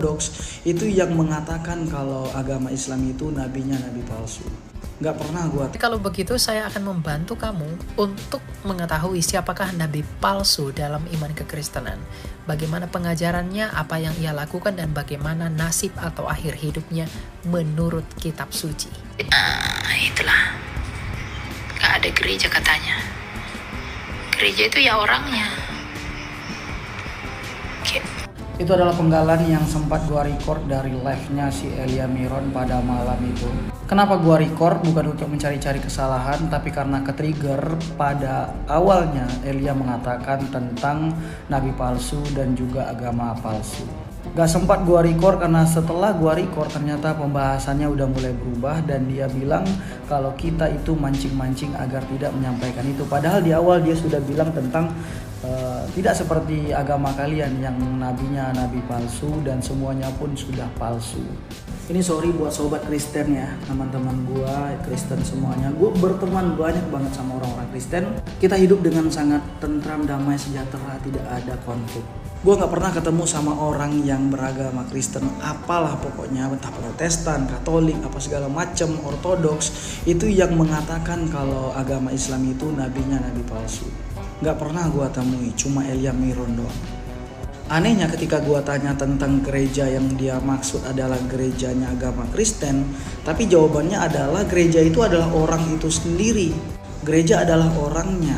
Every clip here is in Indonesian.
ortodoks itu yang mengatakan kalau agama Islam itu nabinya nabi palsu. Nggak pernah gua. Kalau begitu saya akan membantu kamu untuk mengetahui siapakah nabi palsu dalam iman kekristenan. Bagaimana pengajarannya, apa yang ia lakukan, dan bagaimana nasib atau akhir hidupnya menurut kitab suci. Itulah. Gak ada gereja katanya. Gereja itu ya orangnya. Itu adalah penggalan yang sempat gua record dari live-nya si Elia Miron pada malam itu. Kenapa gua record? Bukan untuk mencari-cari kesalahan, tapi karena ke-trigger pada awalnya Elia mengatakan tentang nabi palsu dan juga agama palsu. Gak sempat gua record karena setelah gua record ternyata pembahasannya udah mulai berubah dan dia bilang kalau kita itu mancing-mancing agar tidak menyampaikan itu. Padahal di awal dia sudah bilang tentang tidak seperti agama kalian yang nabinya nabi palsu dan semuanya pun sudah palsu. Ini sorry buat sobat Kristen ya, teman-teman gua Kristen semuanya. Gua berteman banyak banget sama orang-orang Kristen. Kita hidup dengan sangat tentram, damai, sejahtera, tidak ada konflik. Gua nggak pernah ketemu sama orang yang beragama Kristen, apalah pokoknya, entah Protestan, Katolik, apa segala macam, ortodoks, itu yang mengatakan kalau agama Islam itu nabinya nabi palsu. Nggak pernah gua temui, cuma Elia Miron doang. Anehnya ketika gua tanya tentang gereja yang dia maksud adalah gerejanya agama Kristen, tapi jawabannya adalah gereja itu adalah orang itu sendiri. Gereja adalah orangnya.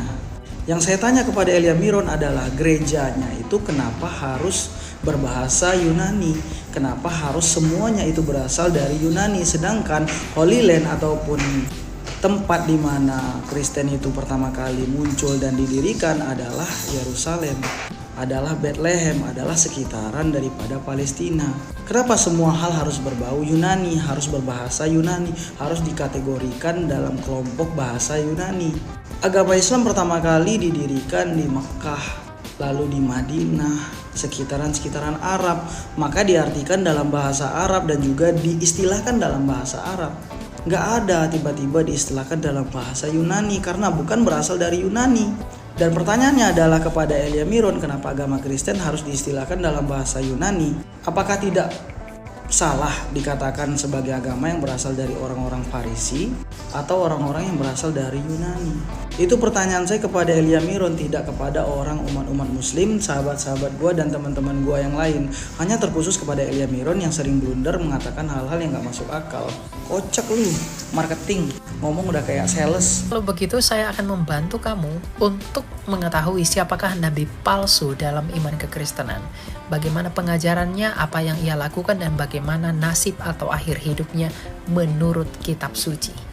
Yang saya tanya kepada Elia Miron adalah gerejanya itu kenapa harus berbahasa Yunani? Kenapa harus semuanya itu berasal dari Yunani? Sedangkan Holy Land ataupun tempat di mana Kristen itu pertama kali muncul dan didirikan adalah Yerusalem, adalah Bethlehem, adalah sekitaran daripada Palestina. Kenapa semua hal harus berbau Yunani, harus berbahasa Yunani, harus dikategorikan dalam kelompok bahasa Yunani? Agama Islam pertama kali didirikan di Mekah, lalu di Madinah, sekitaran-sekitaran Arab, maka diartikan dalam bahasa Arab dan juga diistilahkan dalam bahasa Arab. Nggak ada tiba-tiba diistilahkan dalam bahasa Yunani karena bukan berasal dari Yunani. Dan pertanyaannya adalah kepada Elia Miron, kenapa agama Kristen harus diistilahkan dalam bahasa Yunani? Apakah tidak salah dikatakan sebagai agama yang berasal dari orang-orang Farisi atau orang-orang yang berasal dari Yunani? Itu pertanyaan saya kepada Elia Miron, tidak kepada orang umat-umat muslim, sahabat-sahabat gua dan teman-teman gua yang lain. Hanya terkhusus kepada Elia Miron yang sering blunder mengatakan hal-hal yang gak masuk akal. Kocak lu, marketing, ngomong udah kayak sales. Kalau begitu saya akan membantu kamu untuk mengetahui siapakah nabi palsu dalam iman kekristenan. Bagaimana pengajarannya, apa yang ia lakukan, dan bagaimana nasib atau akhir hidupnya menurut kitab suci.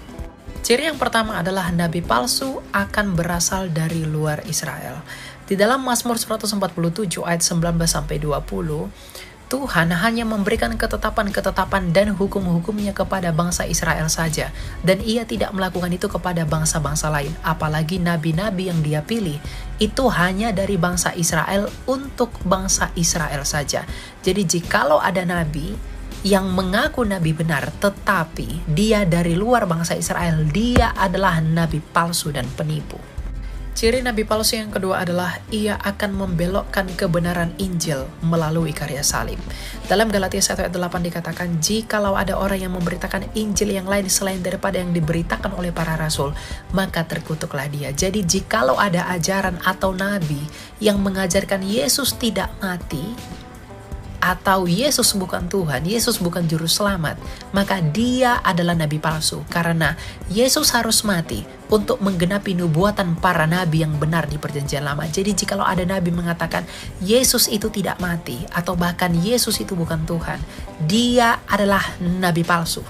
Ciri yang pertama adalah nabi palsu akan berasal dari luar Israel. Di dalam Mazmur 147 ayat 19-20, Tuhan hanya memberikan ketetapan-ketetapan dan hukum-hukumnya kepada bangsa Israel saja. Dan ia tidak melakukan itu kepada bangsa-bangsa lain. Apalagi nabi-nabi yang dia pilih, itu hanya dari bangsa Israel untuk bangsa Israel saja. Jadi jikalau ada nabi yang mengaku nabi benar, tetapi dia dari luar bangsa Israel, dia adalah nabi palsu dan penipu. Ciri nabi palsu yang kedua adalah ia akan membelokkan kebenaran Injil melalui karya salib. Dalam Galatia 1 ayat 8 dikatakan, jikalau ada orang yang memberitakan Injil yang lain selain daripada yang diberitakan oleh para rasul, maka terkutuklah dia. Jadi jikalau ada ajaran atau nabi yang mengajarkan Yesus tidak mati, atau Yesus bukan Tuhan, Yesus bukan juru selamat, maka dia adalah nabi palsu. Karena Yesus harus mati untuk menggenapi nubuatan para nabi yang benar di perjanjian lama. Jadi jikalau ada nabi mengatakan Yesus itu tidak mati, atau bahkan Yesus itu bukan Tuhan, dia adalah nabi palsu.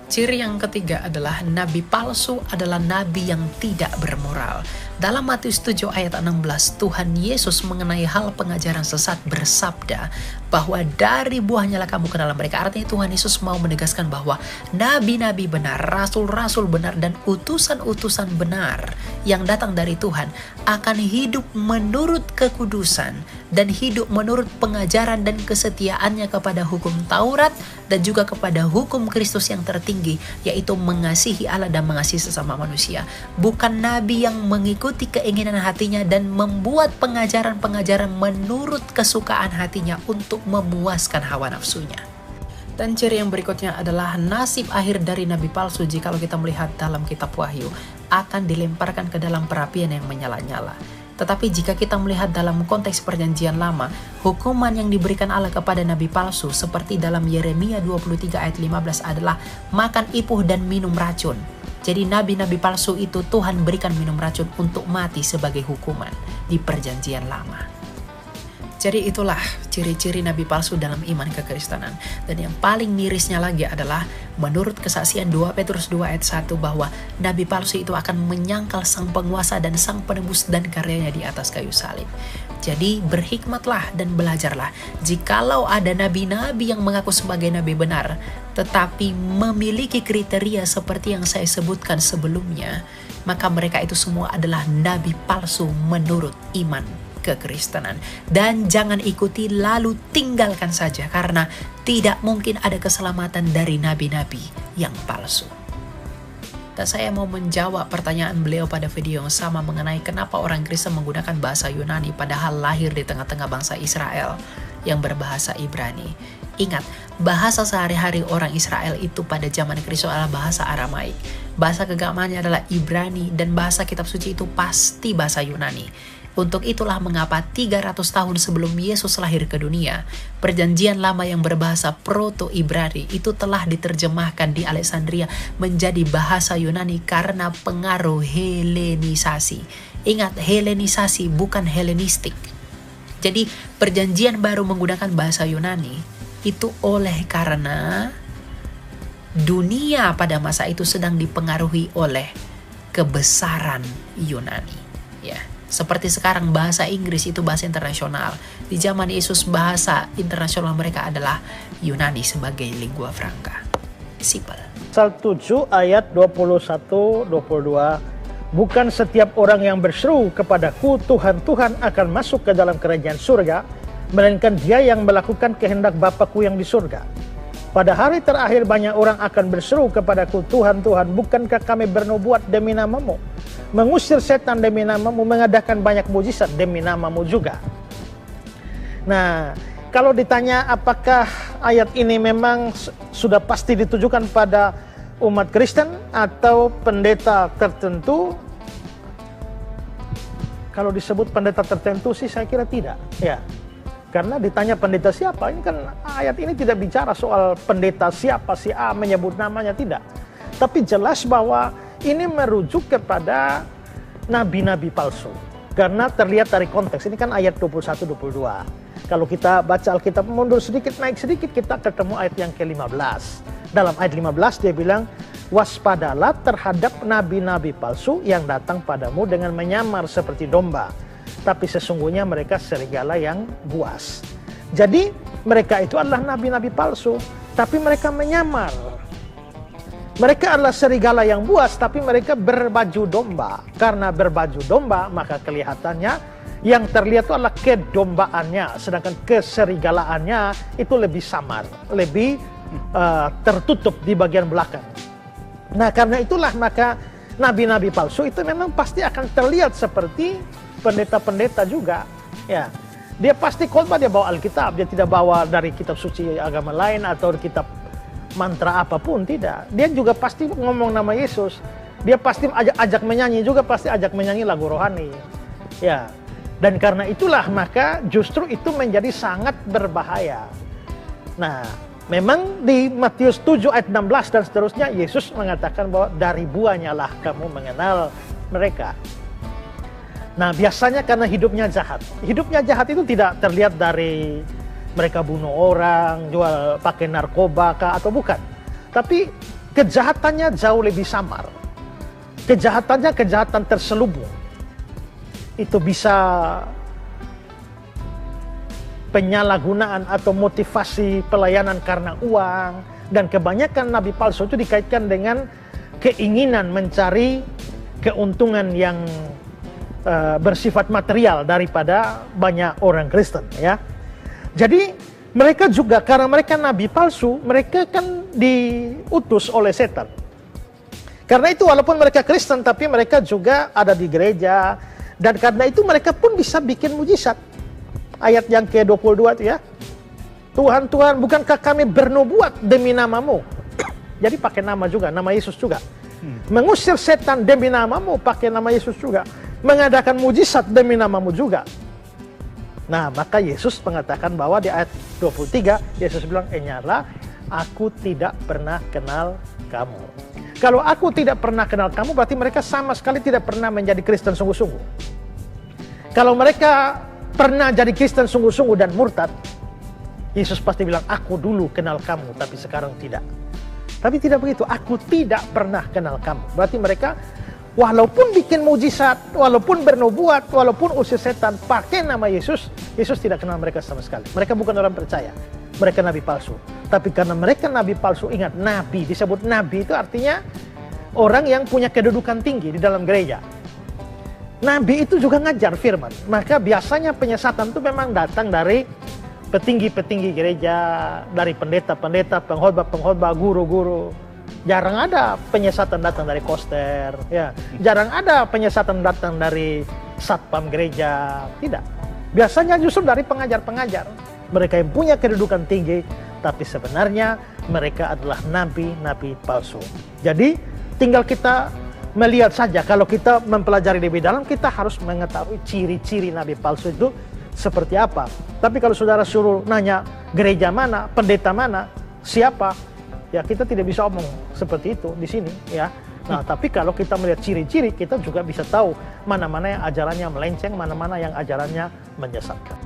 Ciri yang ketiga adalah nabi palsu adalah nabi yang tidak bermoral. Dalam Matius 7 ayat 16, Tuhan Yesus mengenai hal pengajaran sesat bersabda bahwa dari buahnya lah kamu kenal mereka. Artinya Tuhan Yesus mau menegaskan bahwa nabi-nabi benar, rasul-rasul benar, dan utusan-utusan benar yang datang dari Tuhan akan hidup menurut kekudusan dan hidup menurut pengajaran dan kesetiaannya kepada hukum Taurat dan juga kepada hukum Kristus yang tertinggi, yaitu mengasihi Allah dan mengasihi sesama manusia. Bukan nabi yang mengikuti keinginan hatinya dan membuat pengajaran-pengajaran menurut kesukaan hatinya untuk memuaskan hawa nafsunya. Dan ciri yang berikutnya adalah nasib akhir dari nabi palsu. Jikalau kita melihat dalam kitab Wahyu, akan dilemparkan ke dalam perapian yang menyala-nyala. Tetapi jika kita melihat dalam konteks perjanjian lama, hukuman yang diberikan Allah kepada nabi palsu seperti dalam Yeremia 23 ayat 15 adalah makan ipuh dan minum racun. Jadi nabi-nabi palsu itu Tuhan berikan minum racun untuk mati sebagai hukuman di perjanjian lama. Jadi itulah ciri-ciri nabi palsu dalam iman kekristenan. Dan yang paling mirisnya lagi adalah menurut kesaksian 2 Petrus 2 ayat 1 bahwa nabi palsu itu akan menyangkal sang penguasa dan sang penebus dan karyanya di atas kayu salib. Jadi berhikmatlah dan belajarlah. Jikalau ada nabi-nabi yang mengaku sebagai nabi benar, tetapi memiliki kriteria seperti yang saya sebutkan sebelumnya, maka mereka itu semua adalah nabi palsu menurut iman kekristenan. Dan jangan ikuti lalu tinggalkan saja, karena tidak mungkin ada keselamatan dari nabi-nabi yang palsu. Dan saya mau menjawab pertanyaan beliau pada video yang sama mengenai kenapa orang Kristen menggunakan bahasa Yunani padahal lahir di tengah-tengah bangsa Israel yang berbahasa Ibrani. Ingat, bahasa sehari-hari orang Israel itu pada zaman Kristus adalah bahasa Aramaik. Bahasa kegamaannya adalah Ibrani, dan bahasa kitab suci itu pasti bahasa Yunani. Untuk itulah mengapa 300 tahun sebelum Yesus lahir ke dunia, perjanjian lama yang berbahasa Proto-Ibrani itu telah diterjemahkan di Alexandria menjadi bahasa Yunani karena pengaruh Helenisasi. Ingat, Helenisasi bukan Helenistik. Jadi perjanjian baru menggunakan bahasa Yunani itu oleh karena dunia pada masa itu sedang dipengaruhi oleh kebesaran Yunani. Ya. Seperti sekarang bahasa Inggris itu bahasa internasional. Di zaman Yesus bahasa internasional mereka adalah Yunani sebagai lingua franca. Simple. Pasal 7 ayat 21-22. Bukan setiap orang yang berseru kepadaku Tuhan, Tuhan akan masuk ke dalam kerajaan surga, melainkan dia yang melakukan kehendak Bapa-Ku yang di surga. Pada hari terakhir banyak orang akan berseru kepadaku, Tuhan, Tuhan, bukankah kami bernubuat demi namamu? Mengusir setan demi namamu, mengadakan banyak mujizat demi namamu juga. Nah, kalau ditanya apakah ayat ini memang sudah pasti ditujukan pada umat Kristen atau pendeta tertentu, kalau disebut pendeta tertentu sih saya kira tidak. Ya, karena ditanya pendeta siapa, ini kan ayat ini tidak bicara soal pendeta siapa, si A menyebut namanya, tidak. Tapi jelas bahwa ini merujuk kepada nabi-nabi palsu. Karena terlihat dari konteks, ini kan ayat 21-22. Kalau kita baca Alkitab mundur sedikit, naik sedikit, kita ketemu ayat yang ke-15. Dalam ayat 15 dia bilang, waspadalah terhadap nabi-nabi palsu yang datang padamu dengan menyamar seperti domba, tapi sesungguhnya mereka serigala yang buas. Jadi mereka itu adalah nabi-nabi palsu, tapi mereka menyamar. Mereka adalah serigala yang buas, tapi mereka berbaju domba. Karena berbaju domba, maka kelihatannya yang terlihat itu adalah kedombaannya, sedangkan keserigalaannya itu lebih samar, lebih tertutup di bagian belakang. Nah, karena itulah maka nabi-nabi palsu itu memang pasti akan terlihat seperti pendeta-pendeta juga. Ya, dia pasti khotbah, dia bawa Alkitab, dia tidak bawa dari kitab suci agama lain atau kitab mantra apapun, tidak. Dia juga pasti ngomong nama Yesus. Dia pasti ajak menyanyi juga, pasti ajak menyanyi lagu rohani. Ya. Dan karena itulah maka justru itu menjadi sangat berbahaya. Nah, memang di Matius 7 ayat 16 dan seterusnya Yesus mengatakan bahwa dari buahnya lah kamu mengenal mereka. Nah, biasanya karena hidupnya jahat. Hidupnya jahat itu tidak terlihat dari mereka bunuh orang, jual pakai narkoba kah, atau bukan. Tapi kejahatannya jauh lebih samar. Kejahatannya kejahatan terselubung. Itu bisa penyalahgunaan atau motivasi pelayanan karena uang. Dan kebanyakan nabi palsu itu dikaitkan dengan keinginan mencari keuntungan yang bersifat material daripada banyak orang Kristen, ya. Jadi mereka juga, karena mereka nabi palsu, mereka kan diutus oleh setan. Karena itu walaupun mereka Kristen, tapi mereka juga ada di gereja, dan karena itu mereka pun bisa bikin mujizat. Ayat yang ke-22 itu ya, Tuhan, Tuhan, bukankah kami bernubuat demi namamu? Jadi pakai nama juga, nama Yesus juga. Mengusir setan demi namamu, pakai nama Yesus juga. Mengadakan mujizat demi namamu juga. Nah, maka Yesus mengatakan bahwa di ayat 23, Yesus bilang, "Nyala, aku tidak pernah kenal kamu." Kalau aku tidak pernah kenal kamu, berarti mereka sama sekali tidak pernah menjadi Kristen sungguh-sungguh. Kalau mereka pernah jadi Kristen sungguh-sungguh dan murtad, Yesus pasti bilang, "Aku dulu kenal kamu, tapi sekarang tidak." Tapi tidak begitu, "Aku tidak pernah kenal kamu." Berarti mereka walaupun bikin mujizat, walaupun bernubuat, walaupun usir setan, pakai nama Yesus, Yesus tidak kenal mereka sama sekali. Mereka bukan orang percaya, mereka nabi palsu. Tapi karena mereka nabi palsu, ingat, nabi, disebut nabi itu artinya orang yang punya kedudukan tinggi di dalam gereja. Nabi itu juga ngajar firman. Maka biasanya penyesatan itu memang datang dari petinggi-petinggi gereja, dari pendeta-pendeta, pengkhotbah, guru-guru. Jarang ada penyesatan datang dari koster, ya. Jarang ada penyesatan datang dari satpam gereja, tidak. Biasanya justru dari pengajar-pengajar. Mereka yang punya kedudukan tinggi, tapi sebenarnya mereka adalah nabi-nabi palsu. Jadi tinggal kita melihat saja, kalau kita mempelajari lebih dalam, kita harus mengetahui ciri-ciri nabi palsu itu seperti apa. Tapi kalau saudara suruh nanya gereja mana, pendeta mana, siapa, ya kita tidak bisa omong seperti itu di sini, ya. Nah, tapi kalau kita melihat ciri-ciri, kita juga bisa tahu mana-mana yang ajarannya melenceng, mana-mana yang ajarannya menyesatkan.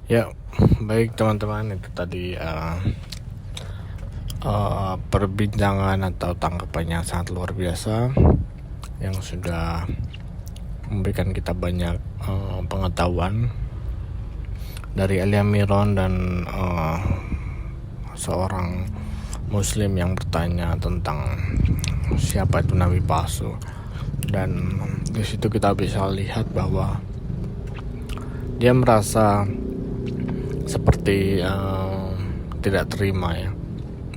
Ya, baik teman-teman, itu tadi perbincangan atau tanggapan yang sangat luar biasa yang sudah memberikan kita banyak pengetahuan dari Elia Miron dan seorang Muslim yang bertanya tentang siapa itu nabi palsu. Dan di situ kita bisa lihat bahwa dia merasa seperti tidak terima ya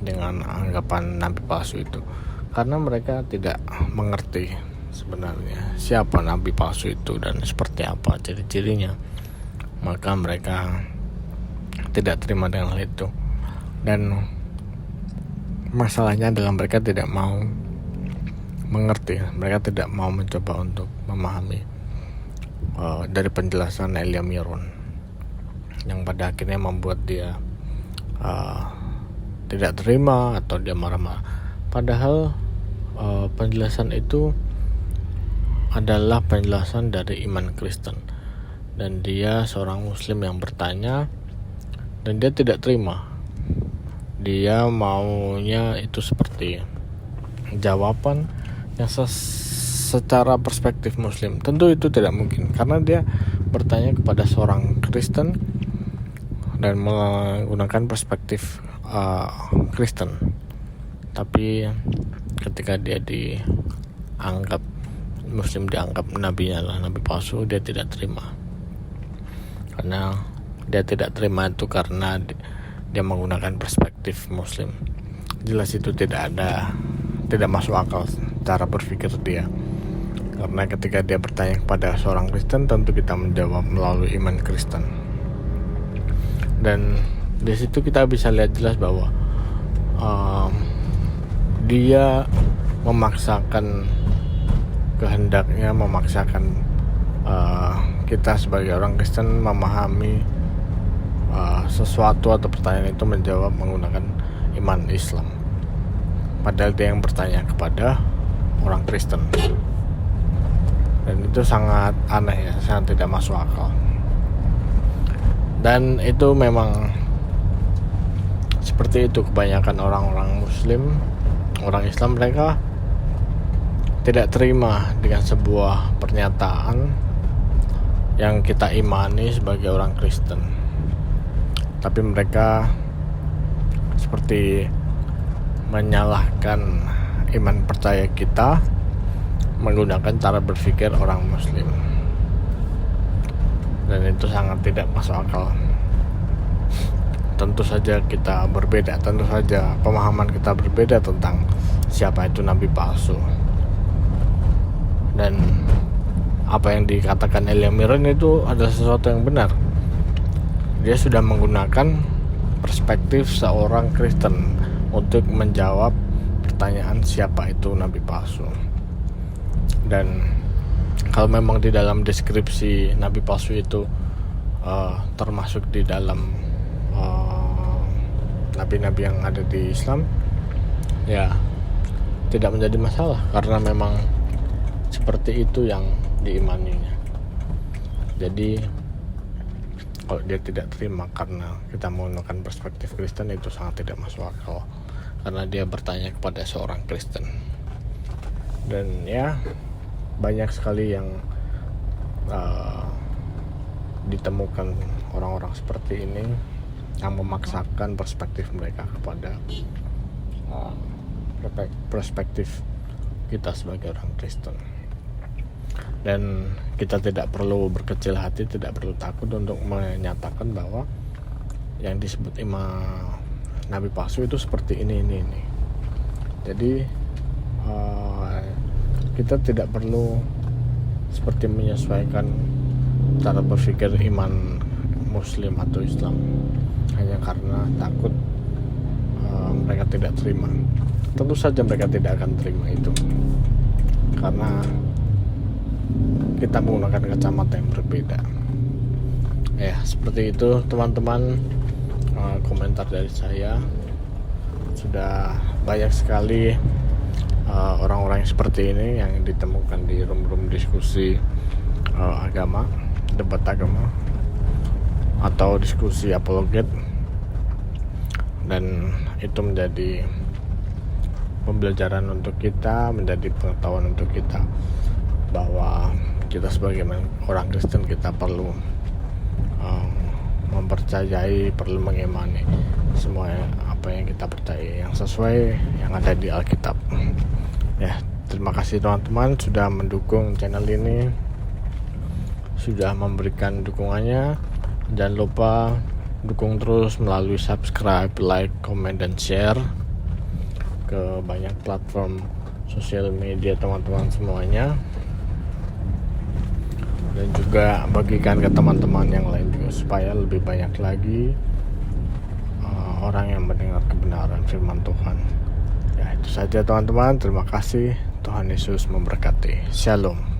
dengan anggapan nabi palsu itu, karena mereka tidak mengerti sebenarnya siapa nabi palsu itu dan seperti apa ciri-cirinya. Maka mereka tidak terima dengan hal itu, dan masalahnya adalah mereka tidak mau mengerti, mereka tidak mau mencoba untuk memahami dari penjelasan Elia Miron, yang pada akhirnya membuat dia tidak terima atau dia marah-marah. Padahal penjelasan itu adalah penjelasan dari iman Kristen, dan dia seorang Muslim yang bertanya dan dia tidak terima. Dia maunya itu seperti jawaban yang secara perspektif Muslim. Tentu itu tidak mungkin, karena dia bertanya kepada seorang Kristen dan menggunakan perspektif Kristen. Tapi ketika dia dianggap Muslim, dianggap nabinya adalah nabi palsu, dia tidak terima. Karena dia tidak terima itu karena dia menggunakan perspektif Muslim. Jelas itu tidak masuk akal cara berpikir dia. Karena ketika dia bertanya kepada seorang Kristen, tentu kita menjawab melalui iman Kristen. Dan di situ kita bisa lihat jelas bahwa dia memaksakan kehendaknya, memaksakan kita sebagai orang Kristen memahami sesuatu atau pertanyaan itu menjawab menggunakan iman Islam. Padahal dia yang bertanya kepada orang Kristen. Dan itu sangat aneh ya, sangat tidak masuk akal. Dan itu memang seperti itu kebanyakan orang-orang Muslim, orang Islam, mereka tidak terima dengan sebuah pernyataan yang kita imani sebagai orang Kristen. Tapi mereka seperti menyalahkan iman percaya kita menggunakan cara berpikir orang Muslim. Dan itu sangat tidak masuk akal. Tentu saja kita berbeda, tentu saja pemahaman kita berbeda tentang siapa itu nabi palsu. Dan apa yang dikatakan Elia Miron itu adalah sesuatu yang benar. Dia sudah menggunakan perspektif seorang Kristen untuk menjawab pertanyaan siapa itu nabi palsu. Dan kalau memang di dalam deskripsi nabi palsu itu termasuk di dalam nabi-nabi yang ada di Islam, ya tidak menjadi masalah, karena memang seperti itu yang diimaninya. Jadi kalau dia tidak terima karena kita menggunakan perspektif Kristen, itu sangat tidak masuk akal, karena dia bertanya kepada seorang Kristen. Dan ya banyak sekali yang ditemukan orang-orang seperti ini yang memaksakan perspektif mereka kepada perspektif kita sebagai orang Kristen. Dan kita tidak perlu berkecil hati, tidak perlu takut untuk menyatakan bahwa yang disebut imam nabi palsu itu seperti ini. Jadi kita tidak perlu seperti menyesuaikan cara berpikir iman Muslim atau Islam hanya karena takut mereka tidak terima. Tentu saja mereka tidak akan terima itu, karena kita menggunakan kacamata yang berbeda. Ya, seperti itu teman-teman, komentar dari saya. Sudah banyak sekali orang-orang yang seperti ini yang ditemukan di room-room diskusi agama, debat agama. atau diskusi apologet, dan itu menjadi pembelajaran untuk kita, menjadi pengetahuan untuk kita bahwa kita sebagai orang Kristen kita perlu mempercayai, perlu mengimani semua apa yang kita percaya yang sesuai yang ada di Alkitab. Ya, terima kasih teman-teman sudah mendukung channel ini, sudah memberikan dukungannya. Jangan lupa dukung terus melalui subscribe, like, comment, dan share ke banyak platform sosial media teman-teman semuanya, dan juga bagikan ke teman-teman yang lain juga supaya lebih banyak lagi orang yang mendengar kebenaran firman Tuhan. Ya, itu saja teman-teman. Terima kasih. Tuhan Yesus memberkati. Shalom.